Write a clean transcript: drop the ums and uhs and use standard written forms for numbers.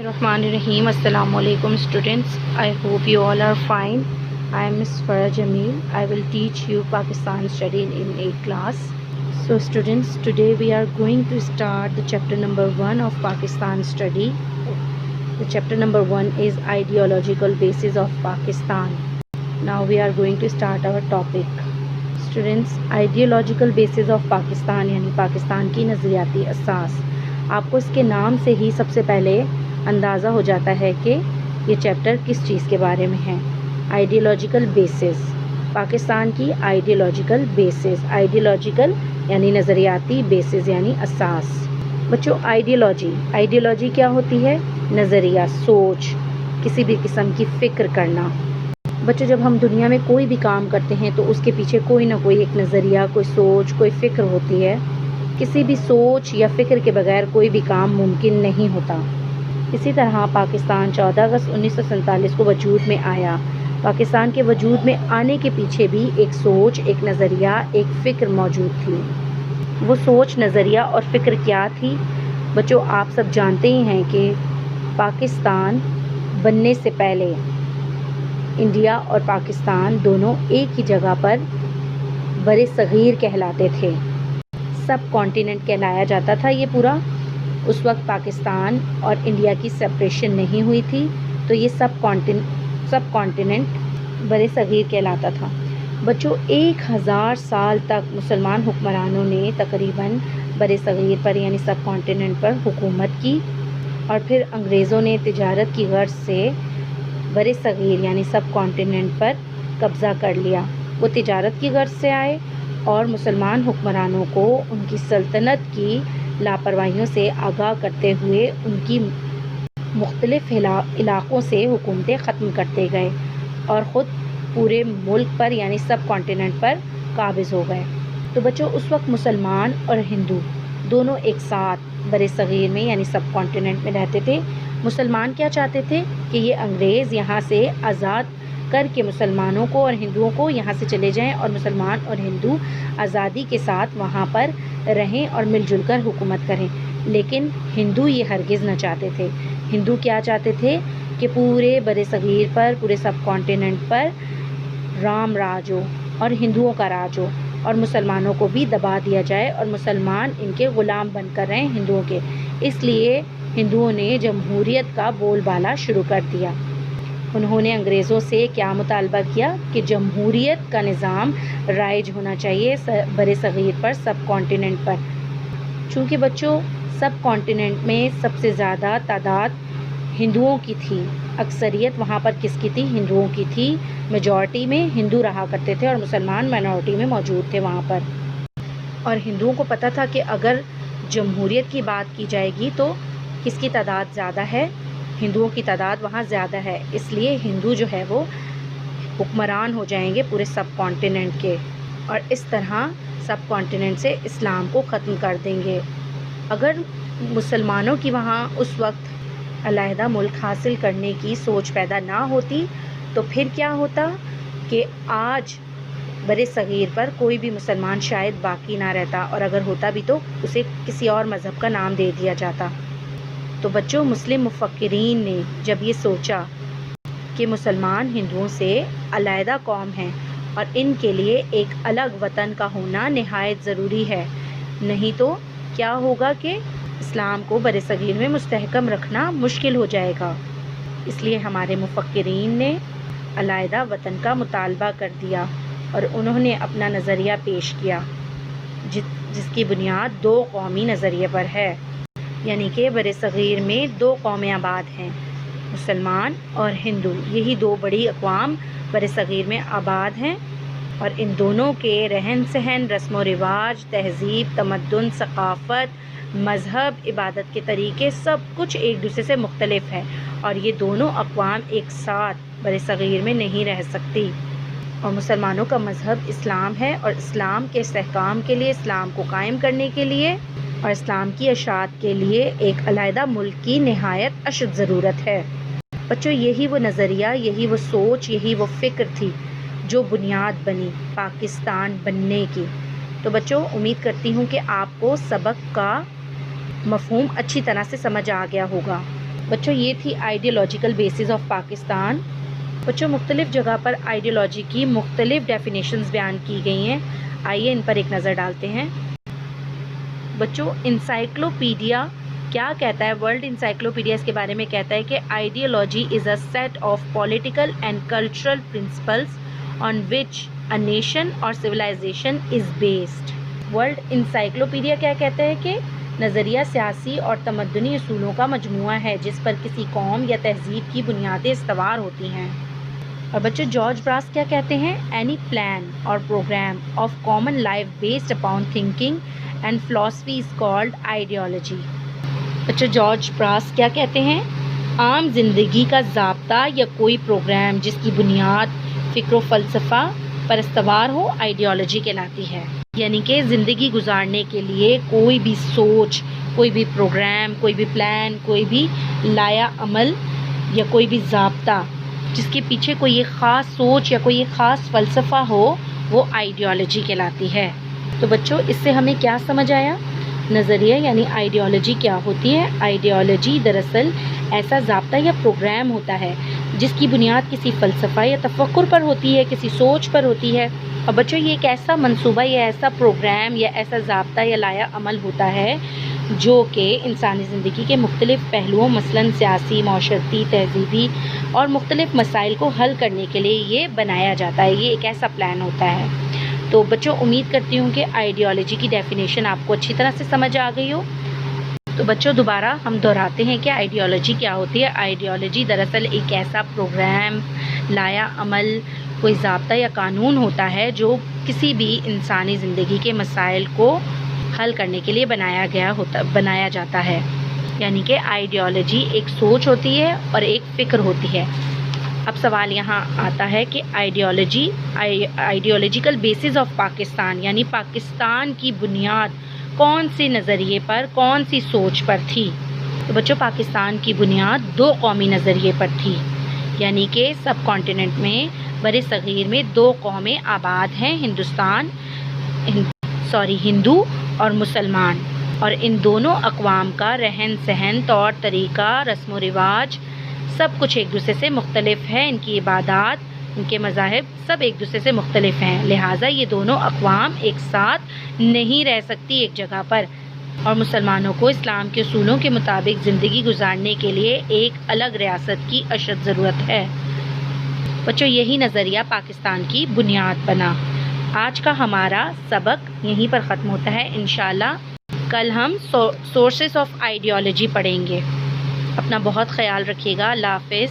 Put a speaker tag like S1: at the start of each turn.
S1: Bismillahirrahmanirrahim. Assalamu alaikum students. I hope you all are fine. I am Ms. Farah Jameel. I will teach you Pakistan study in 8th class. So students, today we are going to start the chapter number 1 of Pakistan study. The chapter number 1 is ideological basis of Pakistan. Now we are going to start our topic. Students, ideological basis of Pakistan यानी पाकिस्तान की नज़रियाती असास. आपको इसके नाम से ही सबसे पहले अंदाज़ा हो जाता है कि ये चैप्टर किस चीज़ के बारे में है. आइडियोलॉजिकल बेसिस, पाकिस्तान की आइडियोलॉजिकल बेसिस. आइडियोलॉजिकल यानी नज़रियाती, बेसिस यानी असास. बच्चों, आइडियोलॉजी क्या होती है? नज़रिया, सोच, किसी भी किस्म की फ़िक्र करना. बच्चों, जब हम दुनिया में कोई भी काम करते हैं तो उसके पीछे कोई ना कोई एक नज़रिया, कोई सोच, कोई फ़िक्र होती है. किसी भी सोच या फ़िक्र के बगैर कोई भी काम मुमकिन नहीं होता. इसी तरह पाकिस्तान 14 अगस्त 1947 को वजूद में आया. पाकिस्तान के वजूद में आने के पीछे भी एक सोच, एक नज़रिया, एक फ़िक्र मौजूद थी. वो सोच, नज़रिया और फ़िक्र क्या थी? बच्चों, आप सब जानते ही हैं कि पाकिस्तान बनने से पहले इंडिया और पाकिस्तान दोनों एक ही जगह पर बड़े सग़ीर कहलाते थे. सब कॉन्टिनेंट कहलाया जाता था ये पूरा. उस वक्त पाकिस्तान और इंडिया की सेपरेशन नहीं हुई थी, तो ये सब कॉन्टिनेंट बड़े सग़ीर कहलाता था. बच्चों, 1000 साल तक मुसलमान हुक्मरानों ने तकरीबन बड़े सग़ीर पर यानी सब कॉन्टिनेंट पर हुकूमत की, और फिर अंग्रेज़ों ने तिजारत की गर्ज से बड़े सग़ीर यानी सब कॉन्टिनेंट पर कब्ज़ा कर लिया. वो तिजारत की गर्ज से आए और मुसलमान हुक्मरानों को उनकी सल्तनत की लापरवाहियों से आगाह करते हुए उनकी मुख्तलिफ इलाक़ों से हुकूमतें ख़त्म करते गए और ख़ुद पूरे मुल्क पर यानी सब कॉन्टिनेंट पर काबिज़ हो गए. तो बच्चों, उस वक्त मुसलमान और हिंदू दोनों एक साथ बड़े सग़ीर में यानी सब कॉन्टिनेंट में रहते थे. मुसलमान क्या चाहते थे कि ये अंग्रेज़ यहाँ से आज़ाद करके मुसलमानों को और हिंदुओं को यहाँ से चले जाएं और मुसलमान और हिंदू आज़ादी के साथ वहाँ पर रहें और मिलजुल कर हुकूमत करें. लेकिन हिंदू ये हरगिज़ न चाहते थे. हिंदू क्या चाहते थे कि पूरे बड़े सग़ीर पर, पूरे सब कॉन्टिनेंट पर राम राज हो और हिंदुओं का राज हो, और मुसलमानों को भी दबा दिया जाए और मुसलमान इनके ग़ुलाम बनकर रहें हिंदुओं के. इसलिए हिंदुओं ने जमहूरियत का बोलबाला शुरू कर दिया. उन्होंने अंग्रेज़ों से क्या मुतालबा किया कि जमहूरियत का निज़ाम राइज होना चाहिए बड़े सग़ीर पर, सब कॉन्टिनेंट पर. चूँकि बच्चों, सब कॉन्टिनेंट में सबसे ज़्यादा तादाद हिंदुओं की थी. अक्सरियत वहाँ पर किसकी थी? हिंदुओं की थी. मेजॉरिटी में हिंदू रहा करते थे और मुसलमान माइनॉरिटी में मौजूद थे वहाँ पर. और हिंदुओं को पता था कि अगर जमहूरियत की बात की जाएगी तो किसकी तादाद ज़्यादा है? हिंदुओं की तादाद वहाँ ज़्यादा है. इसलिए हिंदू जो है वो हुक्मरान हो जाएंगे पूरे सब कॉन्टिनेंट के, और इस तरह सब कॉन्टिनेंट से इस्लाम को ख़त्म कर देंगे. अगर मुसलमानों की वहाँ उस वक्त अलहदा मुल्क हासिल करने की सोच पैदा ना होती तो फिर क्या होता कि आज बड़े सग़ीर पर कोई भी मुसलमान शायद बाकी ना रहता, और अगर होता भी तो उसे किसी और मज़हब का नाम दे दिया जाता. तो बच्चों, मुस्लिम मुफ़क्किरीन ने जब ये सोचा कि मुसलमान हिंदुओं से अलहदा कौम हैं और इनके लिए एक अलग वतन का होना नहायत ज़रूरी है, नहीं तो क्या होगा कि इस्लाम को बड़े सग़ीर में मुस्तहकम रखना मुश्किल हो जाएगा. इसलिए हमारे मुफ़क्किरीन ने अलहदा वतन का मुतालबा कर दिया और उन्होंने अपना नज़रिया पेश किया जिसकी बुनियाद 2 कौमी नज़रिए पर है. यानी कि बड़े सग़ीर में 2 कौमें आबाद हैं, मुसलमान और हिंदू. यही 2 बड़ी अक़वाम बड़े सग़ीर में आबाद हैं, और इन दोनों के रहन सहन, रस्म व रिवाज, तहज़ीब, तमद्दुन, सक़ाफ़त, मज़हब, इबादत के तरीक़े, सब कुछ एक दूसरे से मुख्तलिफ़ है, और ये दोनों अक़वाम एक साथ बड़े सग़ीर में नहीं रह सकती. और मुसलमानों का मज़हब इस्लाम है, और इस्लाम के इस्तेहकाम के लिए, इस्लाम को कायम करने के लिए और इस्लाम की अशात के लिए एक अलहदा मुल्क की नहायत अशद ज़रूरत है. बच्चों, यही वो नज़रिया, यही वो सोच, यही वो फ़िक्र थी जो बुनियाद बनी पाकिस्तान बनने की. तो बच्चों, उम्मीद करती हूँ कि आपको सबक का मफ़हूम अच्छी तरह से समझ आ गया होगा. بچوں یہ تھی آئیڈیالوجیکل بیسز آف پاکستان. بچوں مختلف جگہ پر آئیڈیالوجی کی مختلف ڈیفینیشنز بیان کی گئی ہیں. آئیے ان پر ایک نظر ڈالتے ہیں. بچوں انسائکلوپیڈیا کیا کہتا ہے؟ ورلڈ انسائکلوپیڈیا اس کے بارے میں کہتا ہے کہ ideology is a set of political and cultural principles on which a nation or civilization is based. World encyclopedia کیا کہتا ہے کہ نظریہ سیاسی اور تمدنی اصولوں کا مجموعہ ہے جس پر کسی قوم یا تہذیب کی بنیادیں استوار ہوتی ہیں. اور بچوں جارج براس کیا کہتے ہیں؟ اینی پلان اور programme of common life based upon thinking and philosophy is called ideology. بچوں جارج براس کیا کہتے ہیں؟ عام زندگی کا ضابطہ یا کوئی پروگرام جس کی بنیاد فکر و فلسفہ پر استوار ہو آئیڈیالوجی کہلاتی ہے. یعنی کہ زندگی گزارنے کے لیے کوئی بھی سوچ، کوئی بھی پروگرام، کوئی بھی پلان، کوئی بھی لایا عمل یا کوئی بھی ضابطہ جس کے پیچھے کوئی ایک خاص سوچ یا کوئی ایک خاص فلسفہ ہو وہ آئیڈیالوجی کہلاتی ہے. تو بچوں اس سے ہمیں کیا سمجھ آیا؟ نظریہ یعنی آئیڈیالوجی کیا ہوتی ہے؟ آئیڈیالوجی دراصل ایسا ضابطہ یا پروگرام ہوتا ہے جس کی بنیاد کسی فلسفہ یا تفکر پر ہوتی ہے، کسی سوچ پر ہوتی ہے. اور بچوں یہ ایک ایسا منصوبہ یا ایسا پروگرام یا ایسا ضابطہ یا لایا عمل ہوتا ہے جو کہ انسانی زندگی کے مختلف پہلوؤں مثلاً سیاسی، معاشرتی، تہذیبی اور مختلف مسائل کو حل کرنے کے لیے یہ بنایا جاتا ہے. یہ ایک ایسا پلان ہوتا ہے. تو بچوں امید کرتی ہوں کہ آئیڈیالوجی کی ڈیفینیشن آپ کو اچھی طرح سے سمجھ آ گئی ہو. تو بچوں دوبارہ ہم دہراتے ہیں کہ آئیڈیالوجی کیا ہوتی ہے. آئیڈیالوجی دراصل ایک ایسا پروگرام، لایا عمل، کوئی ضابطہ یا قانون ہوتا ہے جو کسی بھی انسانی زندگی کے مسائل کو حل کرنے کے لیے بنایا جاتا ہے. یعنی کہ آئیڈیالوجی ایک سوچ ہوتی ہے اور ایک فکر ہوتی ہے. اب سوال یہاں آتا ہے کہ آئیڈیالوجیکل بیسز آف پاکستان یعنی پاکستان کی بنیاد کون سے نظریے پر، کون سی سوچ پر تھی؟ تو بچوں پاکستان کی بنیاد دو قومی نظریے پر تھی. یعنی کہ سب کانٹیننٹ میں بر صغیر میں دو قومیں آباد ہیں، ہندو اور مسلمان. اور ان دونوں اقوام کا رہن سہن، طور طریقہ، رسم و رواج سب کچھ ایک دوسرے سے مختلف ہے. ان کی عبادات، ان کے مذاہب سب ایک دوسرے سے مختلف ہیں. لہٰذا یہ دونوں اقوام ایک ساتھ نہیں رہ سکتی ایک جگہ پر. اور مسلمانوں کو اسلام کے اصولوں کے مطابق زندگی گزارنے کے لیے ایک الگ ریاست کی اشد ضرورت ہے. بچوں یہی نظریہ پاکستان کی بنیاد بنا. آج کا ہمارا سبق یہیں پر ختم ہوتا ہے. انشاءاللہ کل ہم سورسز آف آئیڈیالوجی پڑھیں گے. اپنا بہت خیال رکھیے گا. اللہ حافظ.